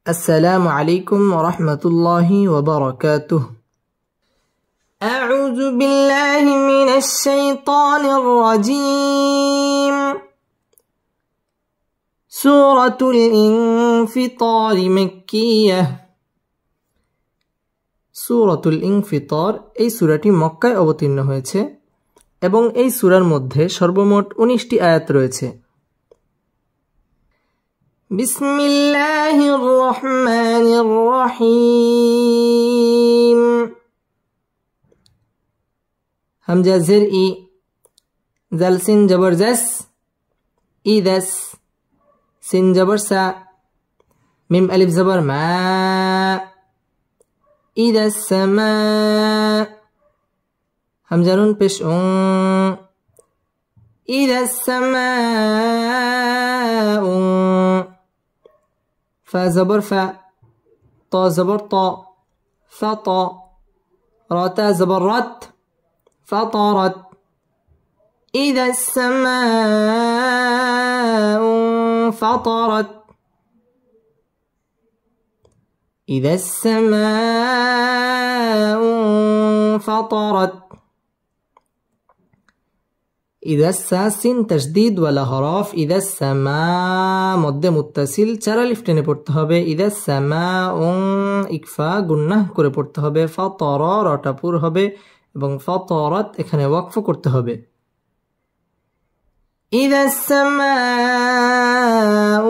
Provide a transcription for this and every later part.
السلام عليكم ورحمة الله وبركاته. أعوذ بالله من الشيطان الرجيم. سورة الانفطار مكية. সূরাতুল ইনফিতার এই সূরাটি মক্কায় অবতীর্ণ হয়েছে এবং এই সূরার মধ্যে সর্বমোট 19টি আয়াত রয়েছে। বিসমিল্লাহির রহমানির রহিম। হামজা জের ই, জাল সিন জবর জাস, ইদাস, সিন জবর সা, মিম আলিফ জবর মা, إذا السماء. همزة نون بش إذا السماء. فا زبر فا، طا زبر طا، فطا. را تا زبر رت، فطرت. إذا السماء فطرت. إذا السماء فطرت. إذا الساسين تشديد ولا هراف. إذا السماء مد متصل চারা লিফ টেনে পড়তে হবে। إذا السماء ইকফা গুন্নাহ করে পড়তে হবে। فطر রটা পুর হবে এবং فطرت এখানে ওয়াকফ করতে হবে। إذا السماء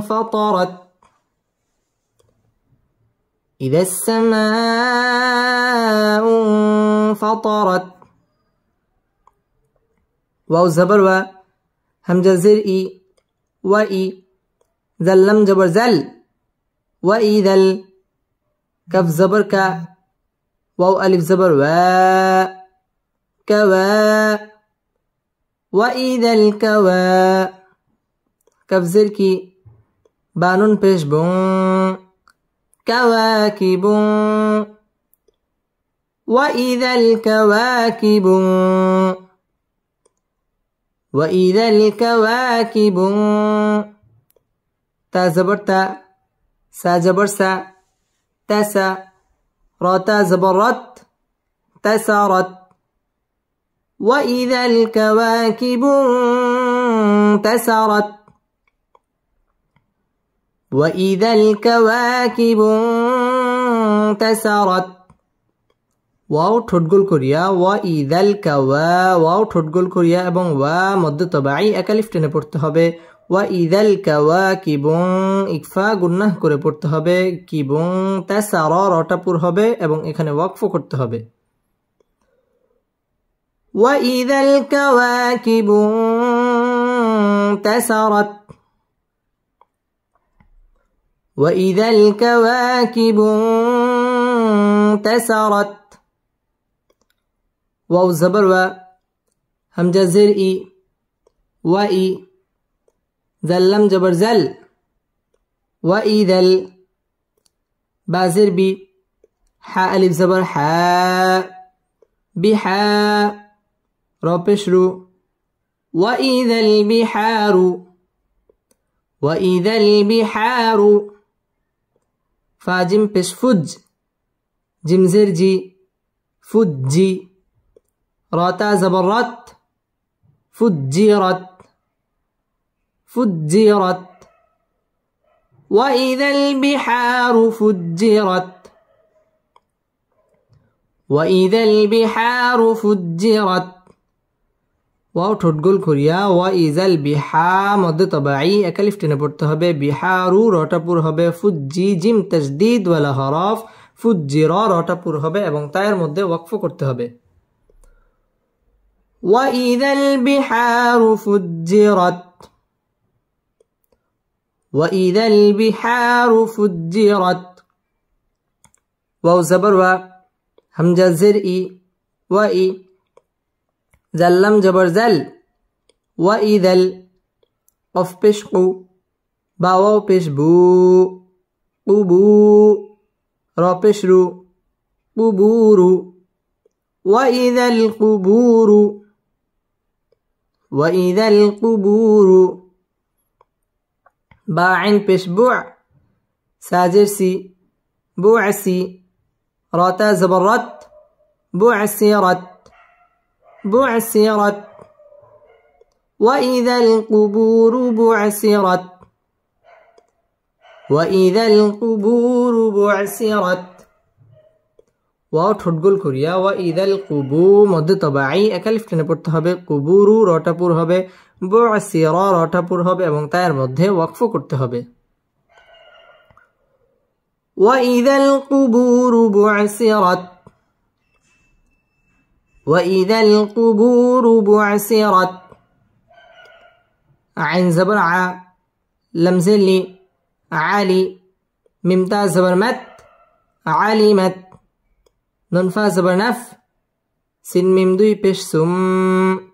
فطرت. إذا السماء فطرت. واو زبر و، همزة زر إي، وإي، زل لم جبر زل، وإذا ال. كف زبر كا، واو ألف زبر و، كوا. وإذا الكوا. كف زر كي، بانون پیش بون، كواكب. وإذا الكواكب. وإذا الكواكب. تا زبر تا، سا زبر سا، تسا. را تا زبر رت، تسارت. وإذا الكواكب انتسرت. وإذا الكواكب انتسرت. ওয়াও ঠোঁটগোল করিয়া ওয়াইদাল কাওয়া, ওয়াও ঠোঁটগোল করিয়া এবং ওয়া মধ্য তবাই একালিফ টেনে পড়তে হবে। ওয়াইদাল কাওয়াকিবুন ইকফা গুন্নাহ করে পড়তে হবে। কিবুন তাসারা রটা পুর হবে এবং এখানে ওয়াকফ করতে হবে। ওয়াইদাল কাওয়াকিবু انتسرت. وإذا الكواكب انتسرت. واو زبر و، همزة زر إي، وإي، زل لم جبر زل، وإذا ال. با زر بي، حا ألف زبر حا، بحا. را پیش رو، وإذا البحار. وإذا البحار. فاجم پیش فج، جم زر جي، فجي. راتا زبرت، فجرت. فجرت. وإذا البحار فجرت. وإذا البحار فجرت. ওয়াও ঠোঁটগোল করিয়া ওয়াইজাল বিহা মধ্য তবাই একালিফ টেনে পড়তে হবে। বিহারু রটা পুর হবে। ফুজ্জি জিম তাজদীদ ওয়ালা হরফ। ফুজ্জিরা রটা পুর হবে এবং তায়ের মধ্যে ওয়াকফ করতে হবে। ওয়াইদাল বিহারু ফুজ্জিরাত। ওয়াইদাল বিহারু ফুজ্জিরাত। ওয়াও জবর ওয়া, হামজা জের ই, ওয়াই, জাল্লাম জবর জাল, ওয়াইদাল। কফ পেশ কু, বা ওয়াও পেশ বু, কুবু। র পেশ রু, কুবুরু। ওয়াইদাল কুবুরু। وإذا القبور. با عين پیش بوع، ساجر سي بعسي راتا زبرت بعسرت بعسرت وإذا القبور بعثرت وإذا القبور بعثرت ওয়াও ঠোঁটগোল করিয়া ওয়াইদাল কুবু মধ্য তবাই একালিফ টেনে পড়তে হবে কুবুরু রটাপুর হবে বুআসিরা রটাপুর হবে এবং তার মধ্যে ওয়াকফ করতে হবে ওয়াইদাল কুবুরু বুআসিরাত ওয়াইদাল কুবুরু বুআসিরাত আইন জবর আ লামজে লি আলি মিম তা জবর মাত আলিমাত نون فا زبر نف سين ميم دوي بيش سم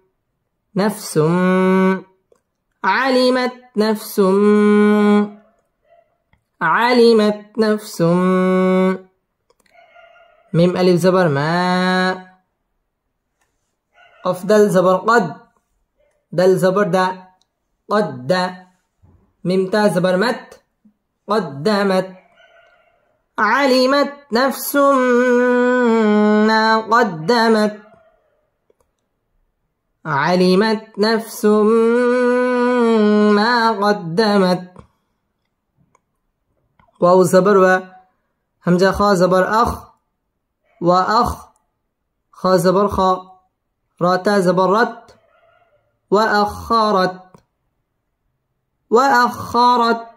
نفس علمت نفس علمت نفس ميم ألف زبر ما أفضل زبر قد دل زبر دا قد دا ميم تا زبر مت قدمت علمت نفس ما قدمت علمت نفس ما قدمت واو زبر و همزة خا زبر أخ وأخ خا زبر خا راتا زبر رت وأخرت وأخرت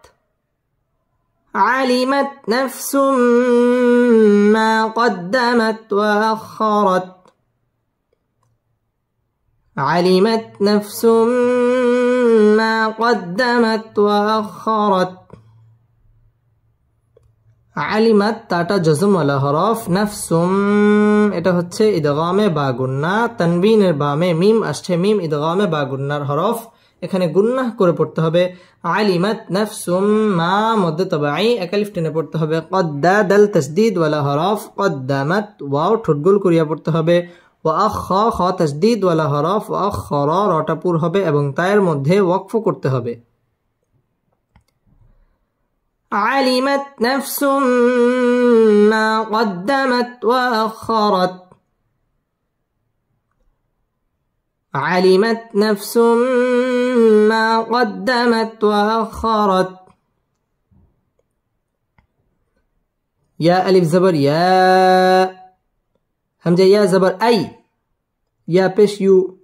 علمت نفس ما قدمت وأخرت علمت نفس ما قدمت وأخرت علمت তাটা জজম ওয়ালা হরফ নাফসুম এটা হচ্ছে ইদগামে বা গুন্না তানবিনের বামে মিম আসছে মিম ইদগামে বা গুন্নার হরফ এখানে গুন্নাহ করে পড়তে হবে আলিমাত নাফসুম মা মধ্য তবাই একালিফ টেনে পড়তে হবে কদ্দা দাল তাসদীদ ওয়ালা হরফ কদ্দামাত ওয়াও ঠোঁটগোল করিয়া পড়তে হবে ওয়া আখা খ তাসদীদ ওয়ালা হরফ ওয়া আখরা রটাপুর হবে এবং তায়ের মধ্যে ওয়াকফ করতে হবে আলিমাত নাফসুম মা কদ্দামাত ওয়া আখরাত علمت نفس ما قدمت وأخرت يا ألف زبر يا همزة يا زبر أي يا بش يو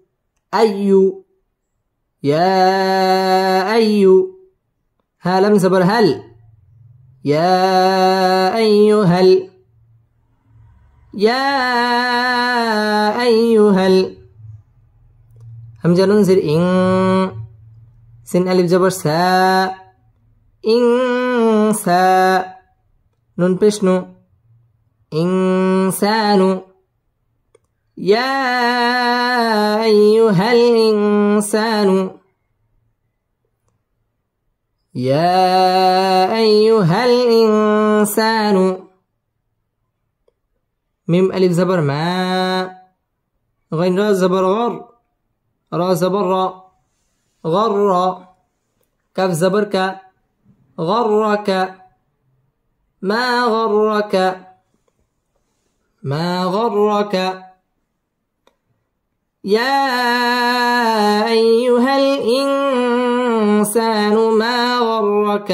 أي يا أي ها لم زبر هل يا أيها يا أيها همزة ننزل إن سين ألف زبر سا إنسا نون بشنو إنسان يا أيها الإنسان يا أيها الإنسان ميم ألف زبر ما غين را زبر غر را زبر را غر كاف زبر ك غرك ما غرك ما غرك يا أيها الإنسان ما غرك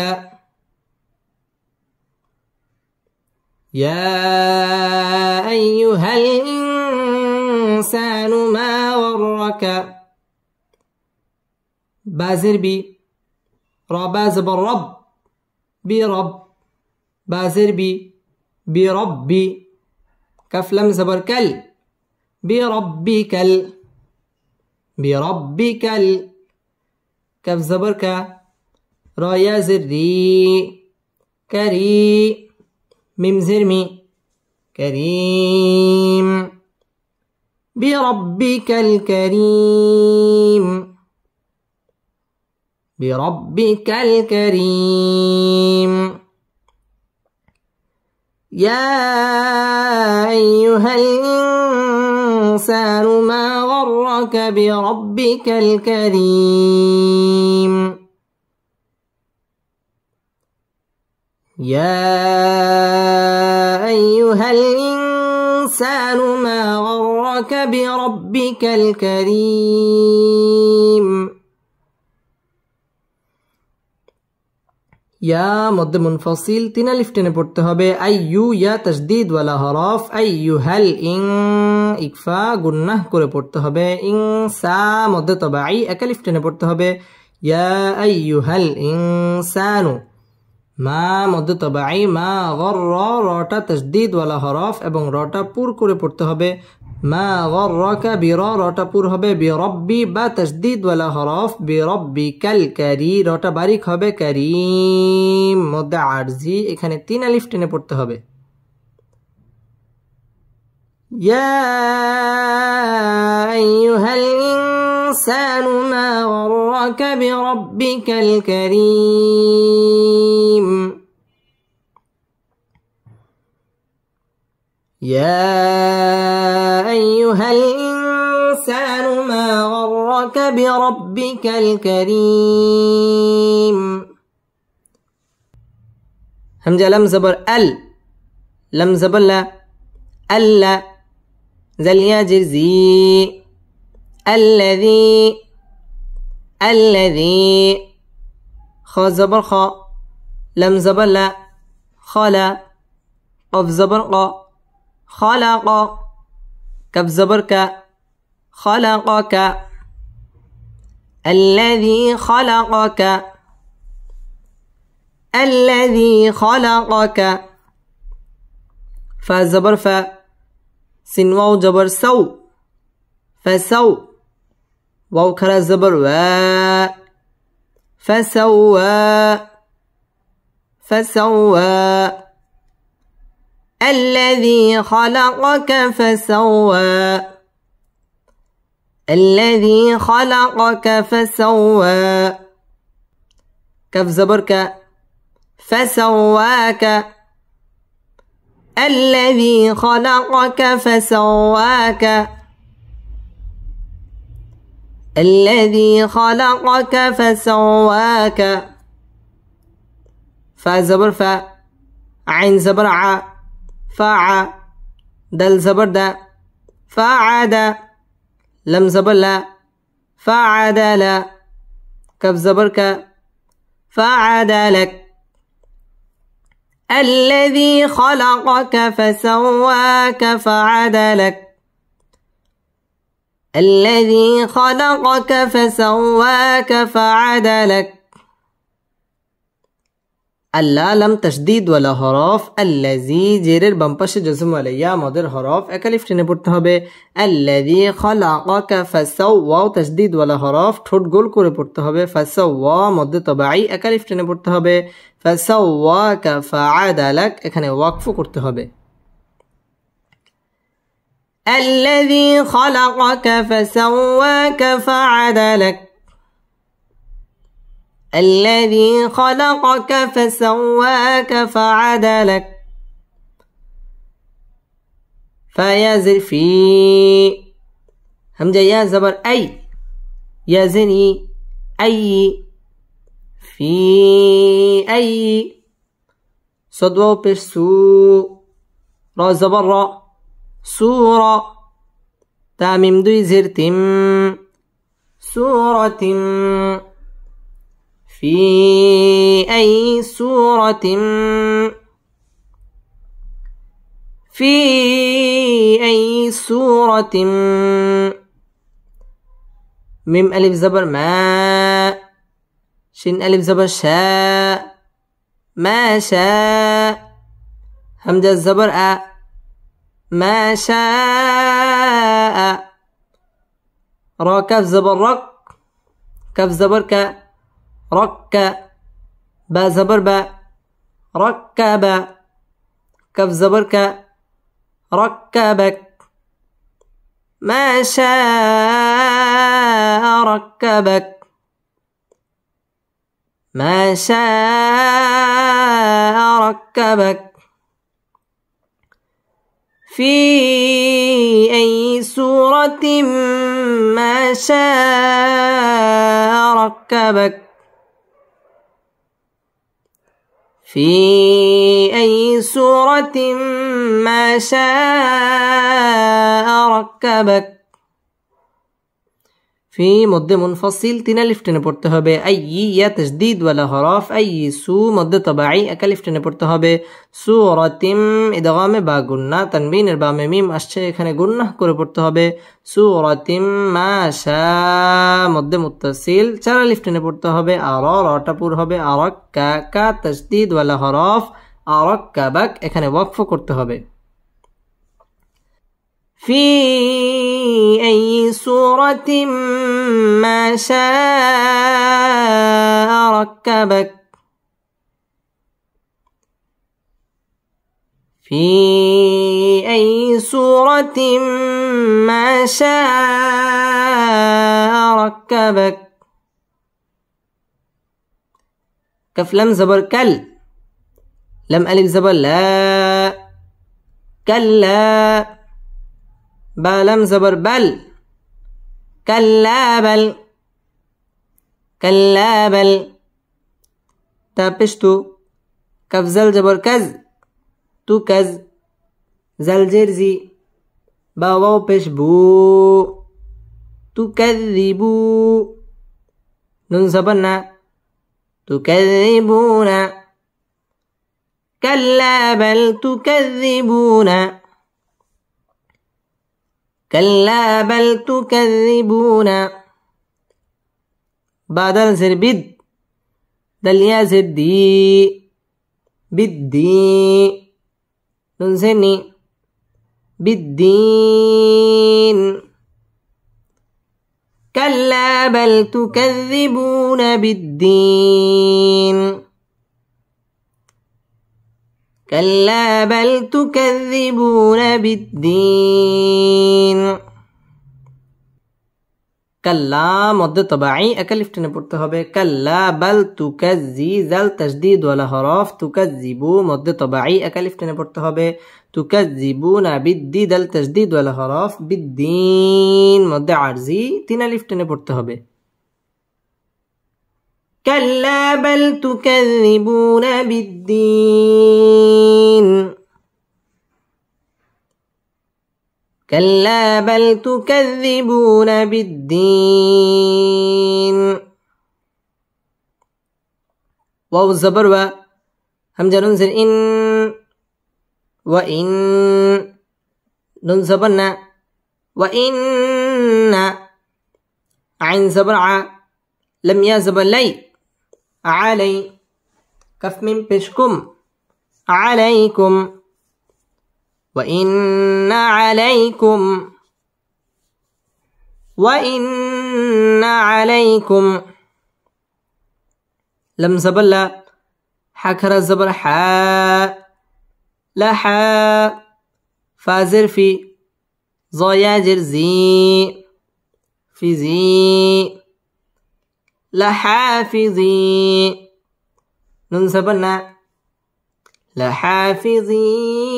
يا أيها الإنسان ما غرك بازر بي ربا زبر رب برب بازر بي بربي كف لم زبر كل بربك بربك كف زبر ك را يا زري كري ميم زرمي كريم بربك الكريم بربك الكريم يا أيها الإنسان ما غرك بربك الكريم يا أيها الإنسان ما غرك بربك الكريم يا مد منفصل 3 আলিফ টেনে পড়তে হবে আইয়ু ইয়া তাসদীদ ওয়ালা হরফ আইয়ুহাল ইন ইকফা গুন্নাহ করে পড়তে হবে ইনসা মদ তবাই 1 আলিফ টেনে পড়তে হবে ইয়া আইয়ুহাল ইনসানু মা মদ তবাই মা গররা রটা তাসদীদ ওয়ালা হরফ এবং রটা পুর করে পড়তে হবে মা গররাকা বিরা রটা পুর হবে বিরব্বি বা তাসদীদ ওয়ালা হরফ বিরব্বিকাল কারী রটা বারিক হবে কারীম মদ আরজি এখানে 3 আলিফ টেনে পড়তে হবে ইয়া আইয়ুহাল ইনসানু মা গররাকা বিরব্বিকাল কারীম يا أيها الإنسان ما غرك بربك الكريم همزة لم زبر لم زبر لا ألا زل يجر زي الذي خ زبر خ لم زبر لا خلا قف زبر ق خلق كف زبر ك خلقك الذي خلقك فا زبر فا سين واو جبر سو فسو واو كرا زبر وا فسوى الذي خلقك فسوى كف زبر ك فسواك الذي خلقك فسواك فا زبر فا عين زبر ع فاع دل زبر دا فاعد لم زبر لا فاعد لا كف زبر ك فاعد لك الذي خلقك فسواك فعدلك আল্লাহ লাম তাসদীদ ওয়ালা হরফ আল্লাযী জেরের বাম পাশে জজম ওয়ালা ইয়া মদের হরফ এক আলিফ টেনে পড়তে হবে আল্লাযী খালাকাকা ফাসাওয়া তাসদীদ ওয়ালা হরফ ঠোঁট গোল করে পড়তে হবে ফাসাওয়া মদ তবাই এক আলিফ টেনে পড়তে হবে ফাসাওয়াকা ফাআদালাক এখানে ওয়াকফ করতে হবে الذي خلقك فسواك فعدلك الذي خلقك فسواك فعدلك فيزر في همزة يا زبر أي يزني أي في أي صدوة بسو را زبر را سورة تاميم دوي زرتم سورة في أي سورة ميم ألف زبر ما شين ألف زبر شاء ما شاء همزة زبر أ ما شاء را كف زبر رك كف زبر ك رك با زبر با ركب كف زبر ك ركبك ما شاء ركبك ما شاء ركبك في أي سورة ما شاء ركبك في أي سورة ما شاء ركبك في مد منفصل 3 ألف টেনে পড়তে হবে أي ইয়া তাসদীদ ওয়ালা হরফ أي সু মদ তবাঈ 1 আলিফ টেনে পড়তে হবে সূরাতিম ইদগামে বা গুন্নাহ তানবিনের বামে মিম আসছে এখানে গুন্নাহ করে পড়তে হবে সূরাতিম মা শা মদ মুত্তাসিল 4 আলিফ টেনে পড়তে হবে আর রটা পুর হবে আরাক্কা কা তাসদীদ ওয়ালা হরফ আরাক্কাবাক এখানে ওয়াকফ করতে হবে في أي سورة ما شاء ركبك في أي سورة ما شاء ركبك كف لم زبر كل لم ألف زبر لا كلا با لم زبر بل كلا بل كلا بل تابشتو كف زل جبر كز تو كز زل جرزي با واو بش بو تكذبو نون زبرنا تكذبون كلا بل تكذبون كلا بل تكذبون بدل زر بد دل يا زر دي بدي ننزني بالدين كلا بل تكذبون بالدين كلا بل تكذبون بالدين كلا مد طبيعي أكلف টেনে পড়তে হবে كلا بل تكذي زل تشديد ولا حرف تكذبو مد طبيعي أكلف টেনে পড়তে হবে تكذبون بالدي دل تشديد ولا حرف بالدين مد عرضي 3 ألف টেনে পড়তে হবে كلا بل تكذبون بالدين كلا بل تكذبون بالدين واو الزبر و همزة ننزل إن وإن نون زبرنا وإن عين زبر ع لم يا زبر لي علي كف من بشكم عليكم وإن عليكم وإن عليكم لم زبر لا حكر الزبر حاء لا حاء فازر في ضياجر زي في زي لحافظي ننسبنا لحافظين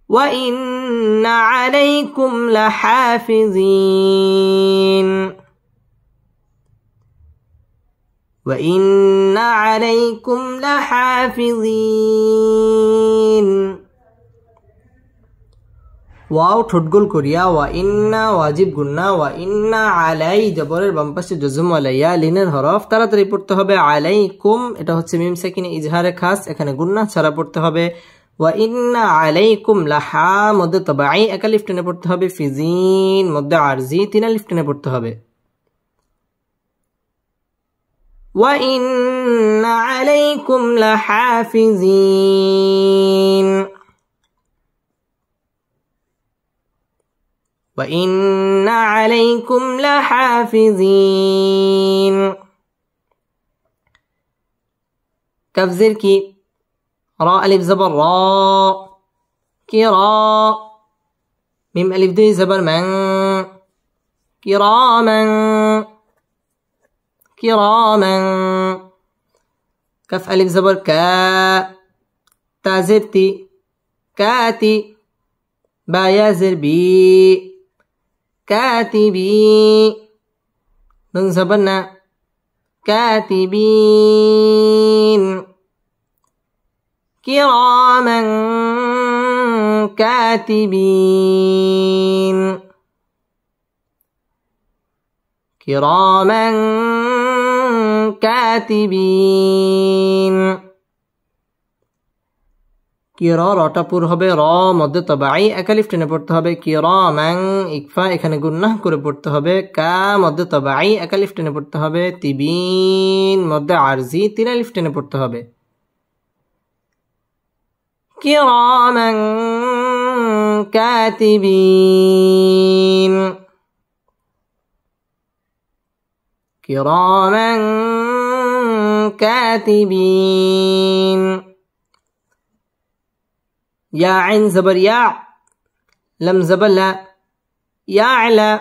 وإن عليكم لحافظين وإن عليكم لحافظين ওয়াও ঠোঁটগোল করিয়া ওয়া ইন্না ওয়াজিব গুন্না ওয়া ইন্না আলাই জবরের বাম পাশে জজম আলাইয়া লিনের হরফ তাড়াতাড়ি পড়তে হবে আলাইকুম এটা হচ্ছে মিম সাকিনে ইজহারে খাস এখানে গুন্না ছাড়া পড়তে হবে ওয়া ইন্না আলাইকুম লাহা মধ্যে তবাই এক আলিফ টেনে পড়তে হবে ফিজিন মধ্যে আরজি 3 আলিফ টেনে পড়তে হবে ওয়া ইন্না আলাইকুম লাহাফিজিন وإن عليكم لحافظين كف زر كي راء ألف زبر راء كراء ميم ألف دي زبر من كراما كراما كف ألف زبر كا تا زر تي كاتي با يا زر بي كاتبي نون زبرنا كاتبين كراما كاتبين كراما كاتبين কিরা রটা পুর হবে র মধ্যে তবাই একালিফ টেনে পড়তে হবে কিরামান ইকফা এখানে গুন্নাহ করে পড়তে হবে কা মধ্যে তবাই একালিফ টেনে পড়তে হবে তিবিন মধ্যে আরজি তিন আলিফ টেনে পড়তে হবে কিরামান কাতিবিন কিরামান কাতিবিন يا عين زبر يا لم زبر لا يعلى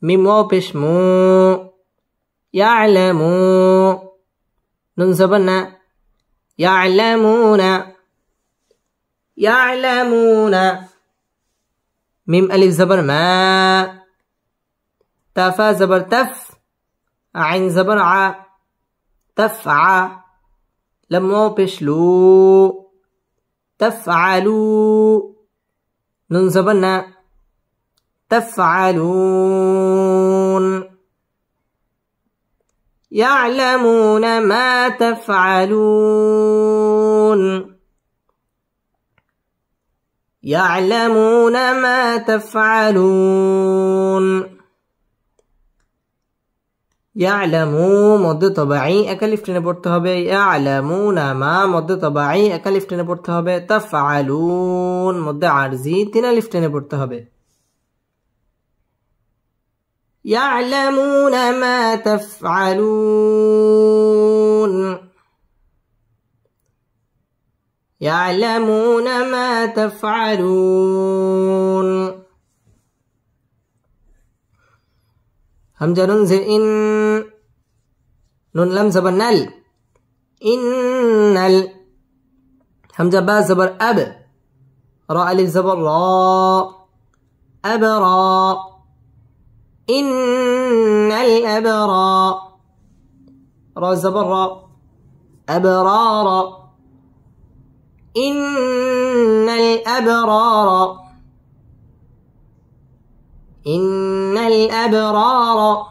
ميم واو پیش مو يعلمو نون زبرنا يعلمون يعلمون ميم ألف زبر ما تفا زبر تف عين زبر ع تفع لم واو پیش لو تفعلوا نون زبرنا تفعلون يعلمون ما تفعلون يعلمون ما تفعلون ইয়ালামু মধ্যে তবাই একালিফ টেনে পড়তে হবে ইয়ালামুনা মা মধ্যে তবাই একালিফ টেনে পড়তে হবে তাফআলুন মধ্যে আরজি তিন আলিফ টেনে পড়তে হবে ইয়ালামুনা মা তাফআলুন ইয়ালামুনা মা তাফআলুন همزة نون زر إن نون لم زبر نل إن همزة با زبر أب راء ألف زبر را أبرا إن الأبرا را زبر را أبرار إن الأبرار إن الأبرار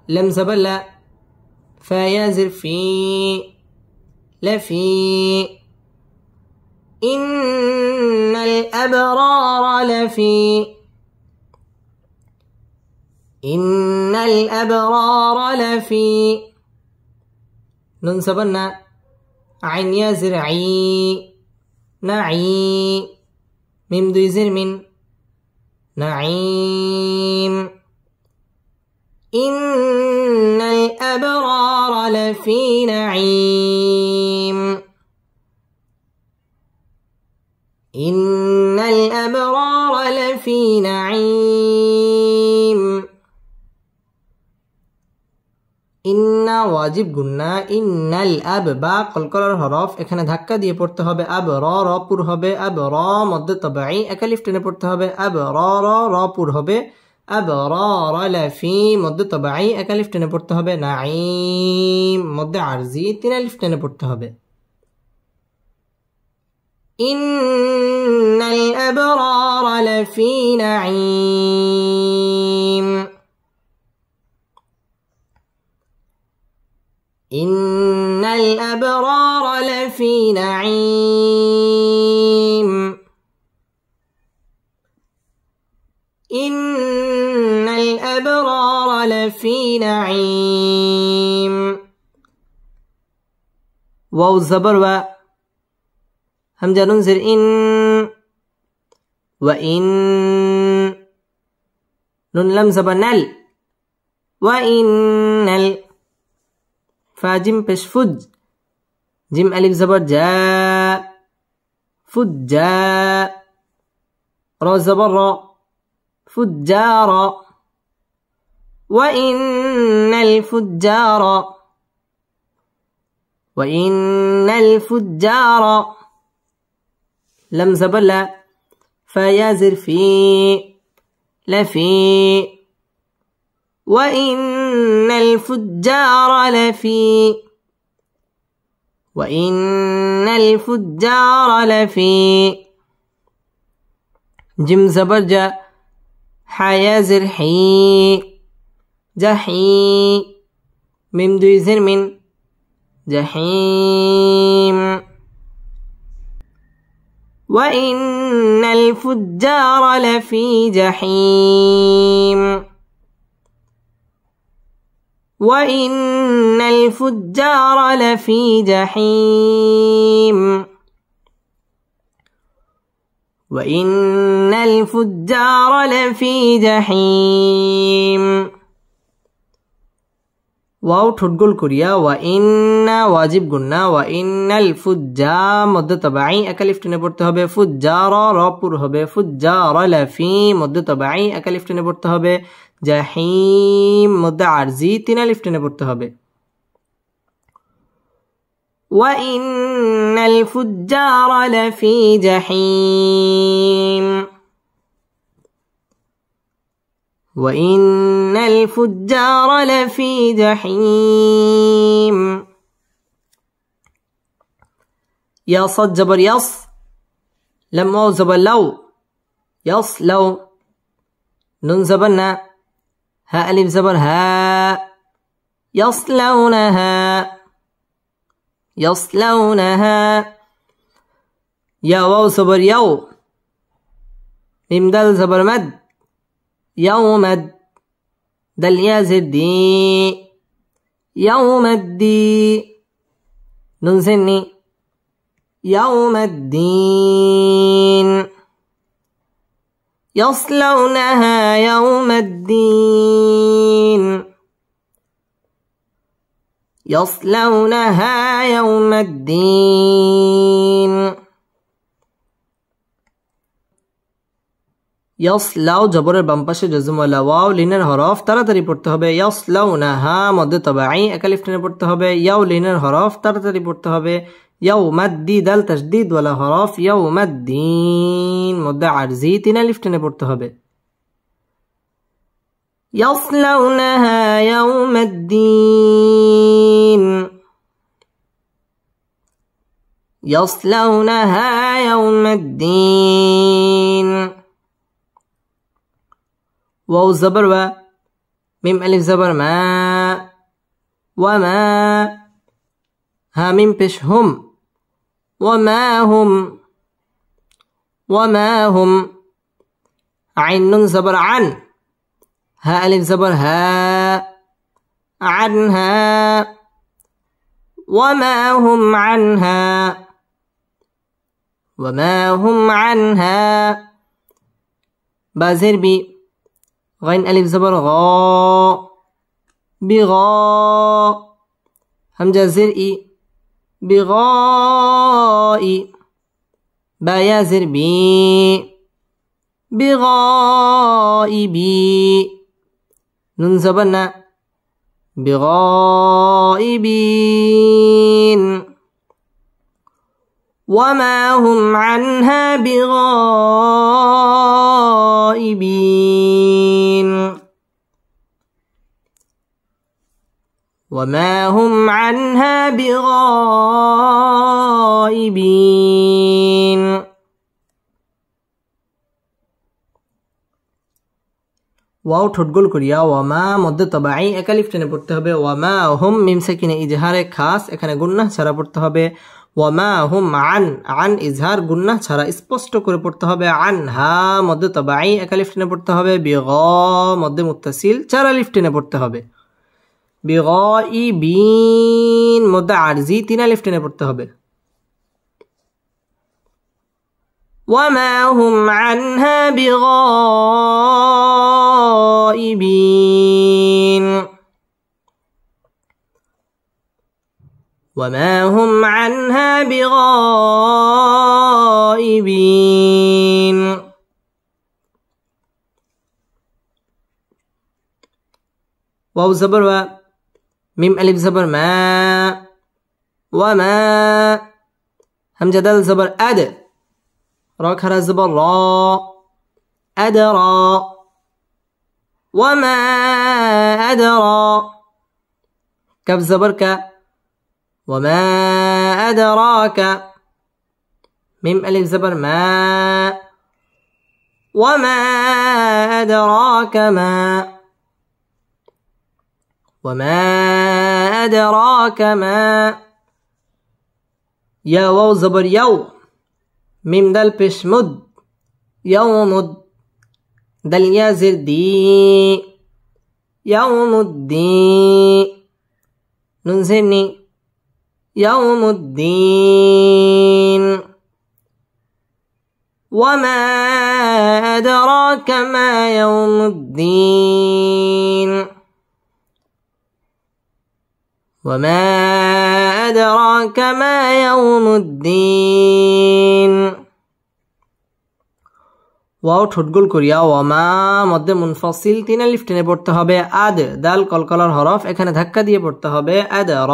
لم زبر لا فيازر في لفي إن الأبرار لفي إن الأبرار لفي نون زبرنا عين يازر عي نعي ميم دويزر من نعيم إن الأبرار لفي نعيم إن الأبرار لفي نعيم إن واجب قلنا إن الأب با قلقلر حرف এখানে ধাক্কা দিয়ে পড়তে হবে আব র র পুর হবে আব র মধ্যে তবাই একালিফ টেনে পড়তে হবে আব র র র পুর হবে আব র র লাফি মধ্যে তবাই একালিফ টেনে পড়তে হবে নাঈম মধ্যে আরজি তিন আলিফ টেনে পড়তে হবে ইন্নাল আবরার লাফি নাঈম إن الأبرار لفي نعيم إن الأبرار لفي نعيم واو الزبر و همزة ننزل إن وإن نون لم زبر نل وإن فاجم پیش فج جم الف زبر جا فجا را زبر را فجار وإن الفجار وإن الفجار لم زبر لا فيازر في لفي وإن الفجار لفي وإن الفجار لفي جم زبر جا حيا زر حي جحي ميم دوي زر من جحيم وإن الفجار لفي جحيم وإن الفجار لفي جحيم وإن الفجار لفي جحيم واو ঠোঁটগোল করিয়া ওয়াইন্না ওয়াজিব গুন্না ওয়াইন্নাল ফুজ্জা মধ্য তবাই একালিফ টেনে পড়তে হবে ফুজ্জার র পুর হবে ফুজ্জার লাফি মধ্য তবাই একালিফ টেনে পড়তে হবে জাহিম মধ্য আরজি তিন আলিফ টেনে পড়তে হবে ওয়াইন্নাল ফুজ্জার লাফি জাহিম وإن الفجار لفي جحيم يا صد جبر يص لم واو زبر لو يص لو نون زبرنا ها ألف زبر ها يصلونها يصلونها يا واو زبر يو ميم دال زبر مد يوم دل يا زدي يوم الدي نون سني يوم الدين يصلونها يوم الدين يصلونها يوم الدين ইয়াসলাউ জবরের বাম পাশে জজম ওয়ালা ওয়াও লিনের হরফ তাড়াতাড়ি পড়তে হবে ইয়াসলাউনাহা মধ্য তবাই একালিফ টেনে পড়তে হবে ইয়াউ লিনের হরফ তাড়াতাড়ি পড়তে হবে ইয়াউমাদ্দি দাল তাসদীদ ওয়ালা হরফ ইয়াউমাদ্দিন মধ্য আরজি তিন আলিফ টেনে পড়তে হবে ইয়াসলাউনাহা ইয়াউমাদ্দিন ইয়াসলাউনাহা ইয়াউমাদ্দিন واو زبر و ميم ألف زبر ما وما ها ميم بش هم وما هم عين نون زبر عن ها ألف زبر ها عنها وما هم عنها بازر بي غين ألف زبر غا بغا همجة زرئي بغائي بايا زر بي بغائبي نون زبرنا بغائبين وما هم عنها بغائبين وما هم عنها بغائبين ওয়াও ঠোঁটগোল করিয়া ওয়ামা মধ্য তবাই একালিফ টেনে পড়তে হবে ওয়ামা হুম মিম সাকিনে ইজহারে খাস এখানে গুন্নাহ ছাড়া পড়তে হবে ওয়ামা হুম আন ইজহার গুন্নাহ ছাড়া স্পষ্ট করে পড়তে হবে আনহা মধ্য তবাই একালিফ টেনে পড়তে হবে বিগা মধ্য মুত্তাসিল চার আলিফ টেনে পড়তে হবে বিগাইবিন মধ্য আরজি তিন আলিফ টেনে পড়তে হবে وما هم عنها بغائبين وما هم عنها بغائبين واو زبر و ميم ألف زبر ما وما همزة دال زبر أد را خرا زبر را أدرى وما أدرى كف زبر ك وما أدراك ميم ألف زبر ما وما أدراك ما وما أدراك ما يا واو زبر يو ميم دال پیش مد يوم دل يا زر دي يوم الدين نون زرني يوم الدين وما أدراك ما يوم الدين وما أدراك ما يوم الدين ওয়াও ঠোঁট গোল করিয়া ওয়ামা মধ্যে মুনফাসিল তিন আলিফ টেনে পড়তে হবে আদ দাল কলকলার হরফ এখানে ধাক্কা দিয়ে পড়তে হবে আদ র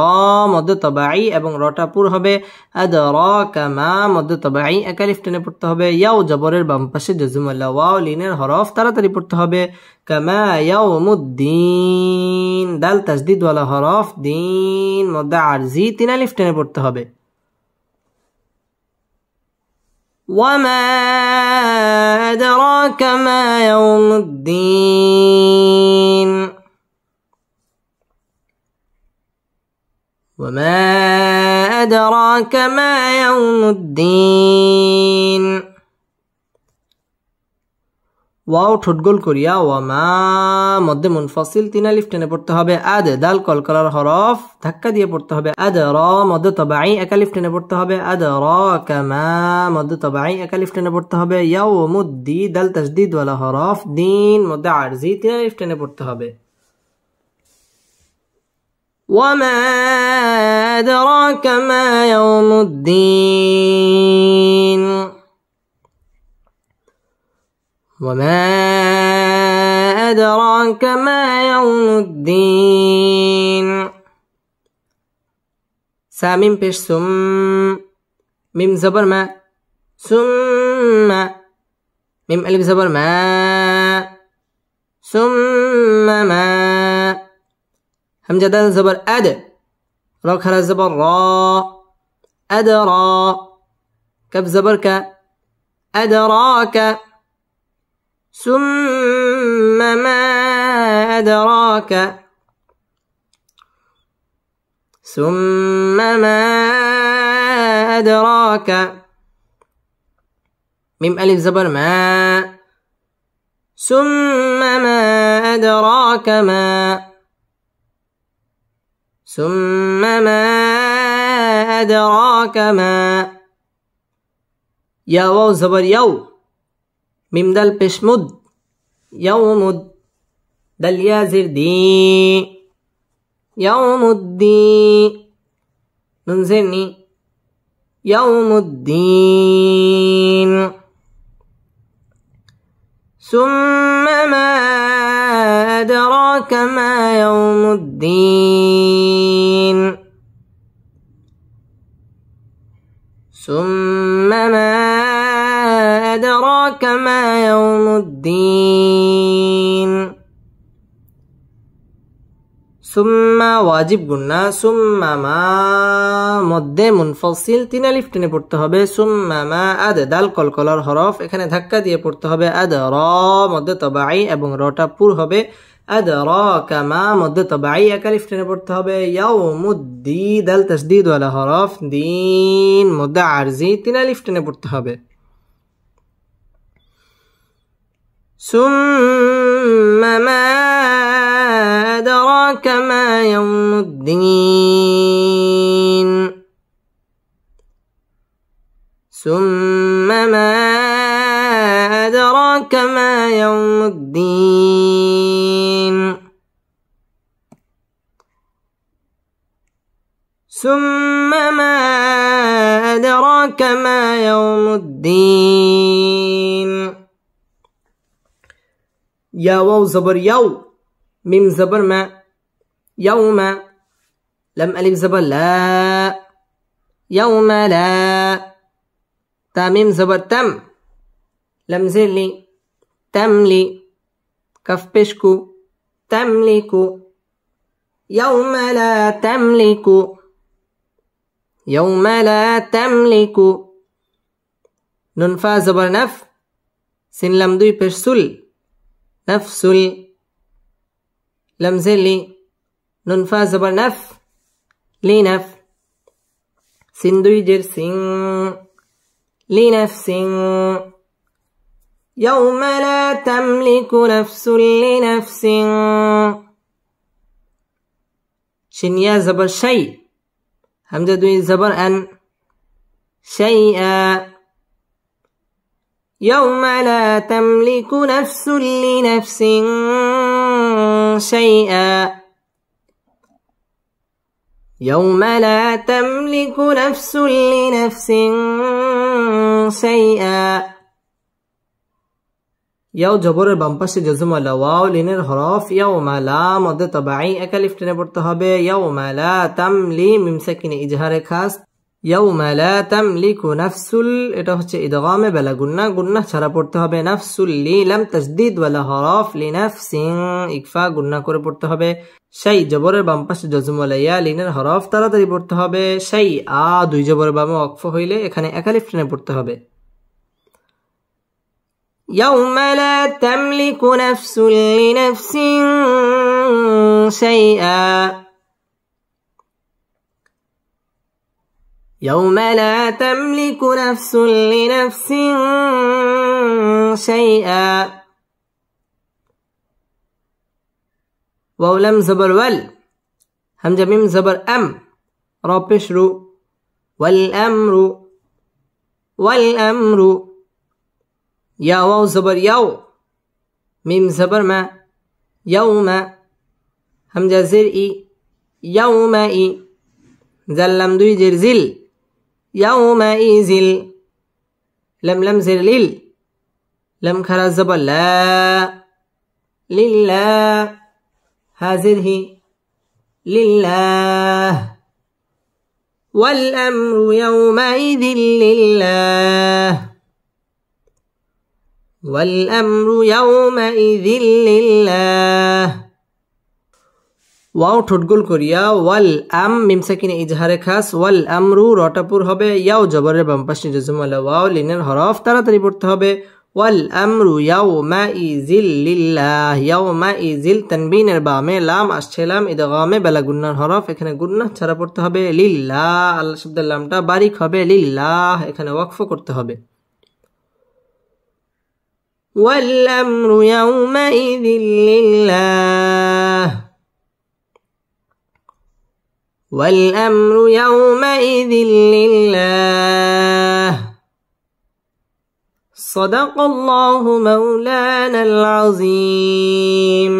মধ্যে তবাই এবং রটা পুর হবে আদ র কামা মধ্যে তবাই এক আলিফ টেনে পড়তে হবে ইয়াও জবরের বাম পাশে জজুমাল্লা ওয়াও লিনের হরফ তাড়াতাড়ি পড়তে হবে কামা ইয়াউমুদ্দিন দাল তাসদিদ ওয়ালা হরফ দিন মধ্যে আরজি তিন আলিফ টেনে পড়তে হবে وما أدراك ما يوم الدين وما أدراك ما يوم الدين ওয়াও ঠোঁট গোল করিয়া ওয়ামা মধ্যে মুনফাসিল তিন আলিফ টেনে পড়তে হবে আদ দাল কলকলার হরফ ধাক্কা দিয়ে পড়তে হবে আদ র মধ্যে তবাই এক আলিফ টেনে পড়তে হবে আদ র কামা মধ্যে তবাই এক আলিফ টেনে পড়তে হবে ইয়াউমুদ্দি দাল তাসদিদ ওয়ালা হরফ দিন মধ্যে আরজি তিন আলিফ টেনে পড়তে হবে ওয়ামা আদরাকা মা ইয়াউমুদ্দিন وما أدراك ما يوم الدين سامين پیش سم ميم زبر ما ثم ميم ألف زبر ما ثم ما همزة دال زبر أد را خرا زبر را أدرى كف زبر ك أدراك ثم ما أدراك ثم ما أدراك ميم ألف زبر ما ثم ما أدراك ما ثم ما أدراك ما يا واو زبر يو ميم دال پیش مد يومد دل يا زر دي يوم الدين نون زرني يوم الدين ثم ما أدراك ما يوم الدين ثم ما أدراك ما يوم الدين ثم واجب গুন্না ثم ما মধ্যে মুনফাসিল তিন আলিফ টেনে পড়তে হবে ثم ما আদ দাল কলকলার হরফ এখানে ধাক্কা দিয়ে পড়তে হবে আদ র মধ্যে তবাই এবং রটা পুর হবে আদ র কামা মধ্যে তবাই এক আলিফ টেনে পড়তে হবে ইয়াউমুদ্দি দাল তাসদিদ ওয়ালা হরফ দিন মধ্যে আরজি তিন আলিফ টেনে পড়তে হবে ثم ما أدراك ما يوم الدين ثم ما أدراك ما يوم الدين ثم ما أدراك ما يوم الدين يا واو زبر يو ميم زبر ما يوم لم ألف زبر لا يوم لا تا ميم زبر تم لم زر لي تملي কাফ পেশকু তামলিকু ইয়াউমা লা তামলিকু ইয়াউমা লা তামলিকু নুন ফা জবর নাফ সিন লাম দুই পেশ সুল নাফসুল লাম জেলি নুন ফা জবর নাফ লিনাফ সিন দুই জের সিং লিনাফসিং ইয়াউমা লা তামলিকু নাফসুল লিনাফসিং শিন ইয়া জবর শাই হামজা দুই জবর আন শাইআ يوم لا تملك نفس لنفس شيئا يوم لا تملك نفس لنفس شيئا ইয়াও জবরের বাম পাশে জজম আলা ওয়াও লিনের হরফ ইয়াউমা লা মধ্যে তবাই একা লিফ টেনে পড়তে হবে ইয়াউমা লা তামলি মিম সাকিনে ইজহারে খাস ইয়াউমা লা তামলিকু নাফসুল এটা হচ্ছে ইদগামে বেলা গুন্না গুন্না ছাড়া পড়তে হবে নাফসুল লি লাম তাসদীদ ওয়ালা হরফ লিনাফসিন ইকফা গুন্না করে পড়তে হবে শাই জবরের বাম পাশে জজম আলা ইয়া লিনের হরফ তাড়াতাড়ি পড়তে হবে শাই আ দুই জবরের বামে ওয়াকফ হইলে এখানে একা লিফ টেনে পড়তে হবে يوم لا تملك نفس لنفس شيئا يوم لا تملك نفس لنفس شيئا واو لم زبر وال همزة ميم زبر أم را بشرو والأمر يا واو زبر يو ميم زبر ما يوم همزة زر إي يوم إي زلم دوي جر زل يوم إزل لم زر لل لم خرا زبر لا لله هازره لله والأمر يومئذ لله والأمر يومئذ لله ওয়াও ঠোঁটগোল করিয়া ওয়াল আম মিম সাকিনে ইজহারে খাস ওয়াল আমরু রটাপুর হবে ইয়াও জবরের বাম পাশে জজম আলা ওয়াও লিনের হরফ তাড়াতাড়ি পড়তে হবে ওয়াল আমরু ইয়াউমাইযিল লিল্লাহ ইয়াউমাইযিল তানবিনের বামে লাম আসছে লাম ইদগামে বেলা গুন্নার হরফ এখানে গুন্নাহ ছাড়া পড়তে হবে লিল্লাহ আল্লাহ শব্দের লামটা বারিক হবে লিল্লাহ এখানে ওয়াকফ করতে হবে والأمر يومئذ لله والأمر يومئذ لله صدق الله مولانا العظيم